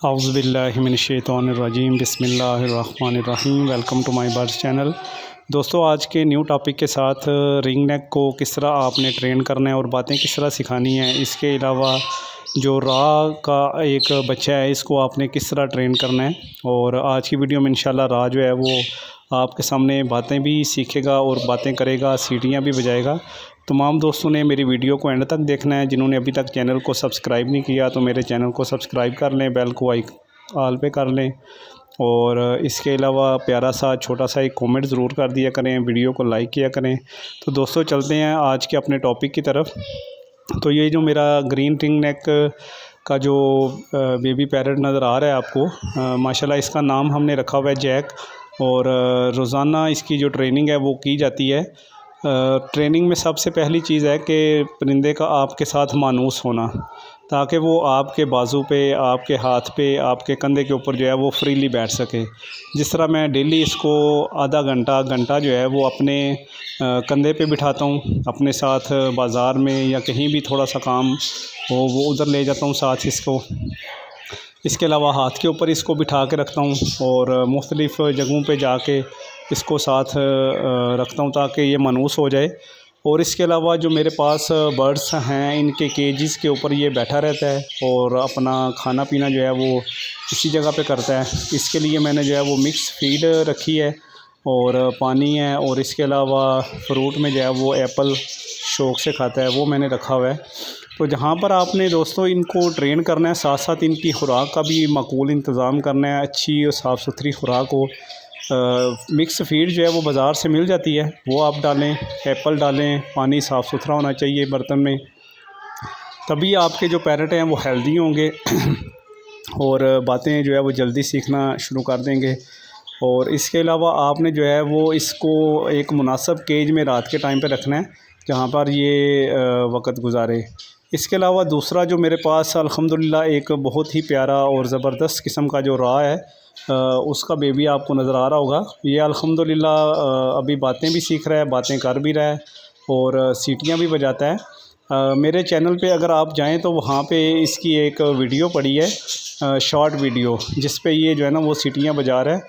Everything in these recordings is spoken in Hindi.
औज़ुबिल्लाहिमिनश्शैतानिर्रजीम बिस्मिल्लाहिर्रहमानिर्रहीम। Welcome to my birds channel. दोस्तों, आज के न्यू टॉपिक के साथ रिंग नेक को किस तरह आपने ट्रेन करना है और बातें किस तरह सिखानी है। इसके अलावा जो रा का एक बच्चा है, इसको आपने किस तरह ट्रेन करना है। और आज की वीडियो में इंशाल्लाह रा जो है वो आपके सामने बातें भी सीखेगा और बातें करेगा, सीटियाँ भी बजाएगा। तमाम दोस्तों ने मेरी वीडियो को एंड तक देखना है। जिन्होंने अभी तक चैनल को सब्सक्राइब नहीं किया तो मेरे चैनल को सब्सक्राइब कर लें, बेल को ऑल पे कर लें। और इसके अलावा प्यारा सा छोटा सा एक कमेंट ज़रूर कर दिया करें, वीडियो को लाइक किया करें। तो दोस्तों, चलते हैं आज के अपने टॉपिक की तरफ। तो ये जो मेरा ग्रीन रिंग नेक का जो बेबी पैरट नज़र आ रहा है आपको, माशाल्लाह इसका नाम हमने रखा हुआ है जैक। और रोज़ाना इसकी जो ट्रेनिंग है वो की जाती है। ट्रेनिंग में सबसे पहली चीज़ है कि परिंदे का आपके साथ मानूस होना, ताकि वो आपके बाजू पे, आपके हाथ पे, आपके कंधे के ऊपर जो है वो फ्रीली बैठ सके। जिस तरह मैं डेली इसको आधा घंटा जो है वो अपने कंधे पे बिठाता हूँ, अपने साथ बाज़ार में या कहीं भी थोड़ा सा काम हो वो उधर ले जाता हूँ साथ इसको। इसके अलावा हाथ के ऊपर इसको बिठा के रखता हूँ और मुख्तलिफ़ जगहों पे जाके इसको साथ रखता हूँ ताकि ये मानूस हो जाए। और इसके अलावा जो मेरे पास बर्ड्स हैं, इनके केजेस के ऊपर ये बैठा रहता है और अपना खाना पीना जो है वो इसी जगह पे करता है। इसके लिए मैंने जो है वो मिक्स फीड रखी है और पानी है। और इसके अलावा फ्रूट में जो है वो एप्पल शौक़ से खाता है, वो मैंने रखा हुआ है। तो जहाँ पर आपने दोस्तों इनको ट्रेन करना है, साथ साथ इनकी खुराक का भी माकूल इंतज़ाम करना है। अच्छी और साफ़ सुथरी खुराक हो। मिक्स फीड जो है वो बाज़ार से मिल जाती है, वो आप डालें, एप्पल डालें, पानी साफ़ सुथरा होना चाहिए बर्तन में, तभी आपके जो पैरट हैं वो हेल्दी होंगे और बातें जो है वो जल्दी सीखना शुरू कर देंगे। और इसके अलावा आपने जो है वो इसको एक मुनासिब केज में रात के टाइम पे रखना है, जहाँ पर ये वक़्त गुजारे। इसके अलावा दूसरा जो मेरे पास अल्हम्दुलिल्लाह एक बहुत ही प्यारा और ज़बरदस्त किस्म का जो रा है, उसका बेबी आपको नज़र आ रहा होगा। ये अल्हम्दुलिल्लाह अभी बातें भी सीख रहा है, बातें कर भी रहा है और सीटियाँ भी बजाता है। मेरे चैनल पे अगर आप जाएं तो वहाँ पे इसकी एक वीडियो पड़ी है, शॉर्ट वीडियो, जिस पे ये जो है ना वो सीटियाँ बजा रहा है।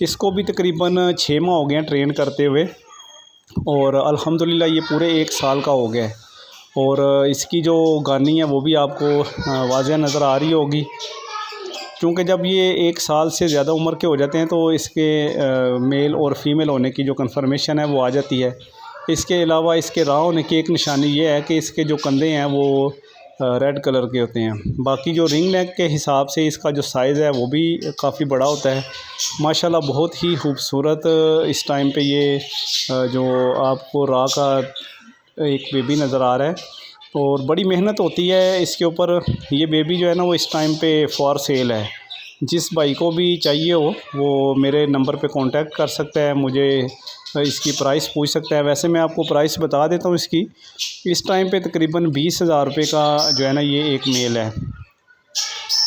इसको भी तकरीबन 6 माह हो गए हैं ट्रेन करते हुए और अल्हम्दुलिल्लाह ये पूरे 1 साल का हो गया है। और इसकी जो गानी है वो भी आपको वाज़ेह नज़र आ रही होगी, क्योंकि जब ये 1 साल से ज़्यादा उम्र के हो जाते हैं तो इसके मेल और फीमेल होने की जो कन्फर्मेशन है वो आ जाती है। इसके अलावा इसके रा होने की एक निशानी ये है कि इसके जो कंधे हैं वो रेड कलर के होते हैं। बाकी जो रिंग नेक के हिसाब से इसका जो साइज़ है वो भी काफ़ी बड़ा होता है। माशाल्लाह बहुत ही खूबसूरत इस टाइम पे ये जो आपको रा का एक बेबी नज़र आ रहा है और बड़ी मेहनत होती है इसके ऊपर। ये बेबी जो है ना वो इस टाइम पे फॉर सेल है। जिस भाई को भी चाहिए हो वो मेरे नंबर पे कांटेक्ट कर सकता है, मुझे इसकी प्राइस पूछ सकता है। वैसे मैं आपको प्राइस बता देता हूँ इसकी। इस टाइम पे तकरीबन 20,000 रुपये का जो है ना ये एक मेल है।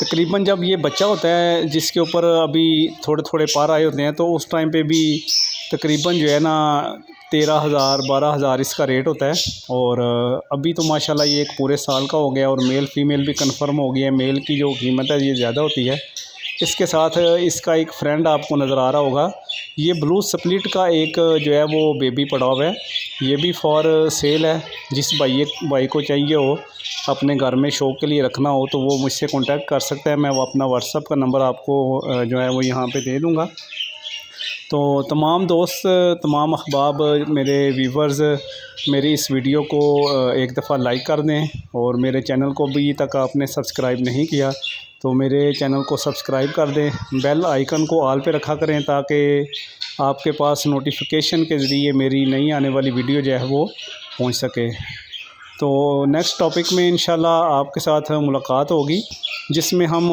तकरीबन जब ये बच्चा होता है जिसके ऊपर अभी थोड़े थोड़े पार आए होते हैं, तो उस टाइम पे भी तकरीबन जो है ना 13,000 12,000 इसका रेट होता है। और अभी तो माशाल्लाह ये एक पूरे साल का हो गया और मेल फीमेल भी कंफर्म हो गई है। मेल की जो कीमत है ये ज़्यादा होती है। इसके साथ इसका एक फ्रेंड आपको नज़र आ रहा होगा, ये ब्लू स्प्लिट का एक जो है वो बेबी पड़ा हुआ है। ये भी फॉर सेल है। जिस भाई को चाहिए हो, अपने घर में शौक़ के लिए रखना हो, तो वो मुझसे कांटेक्ट कर सकता है। मैं वो अपना व्हाट्सअप का नंबर आपको जो है वो यहाँ पे दे दूँगा। तो तमाम दोस्त, तमाम अहबाब, मेरे व्यूवर्स, मेरी इस वीडियो को एक दफ़ा लाइक कर दें। और मेरे चैनल को अभी तक आपने सब्सक्राइब नहीं किया तो मेरे चैनल को सब्सक्राइब कर दें। बेल आइकन को ऑल पे रखा करें ताकि आपके पास नोटिफिकेशन के ज़रिए मेरी नई आने वाली वीडियो जो है वो पहुंच सके। तो नेक्स्ट टॉपिक में इंशाल्लाह आपके साथ मुलाकात होगी, जिसमें हम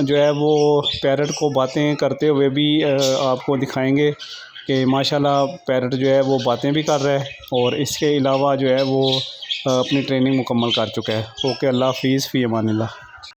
जो है वो पैरट को बातें करते हुए भी आपको दिखाएंगे कि माशाल्लाह पैरट जो है वो बातें भी कर रहा है और इसके अलावा जो है वो अपनी ट्रेनिंग मुकम्मल कर चुका है। ओके, अल्लाह हाफ़िज़, फ़ी अमानिल्लाह।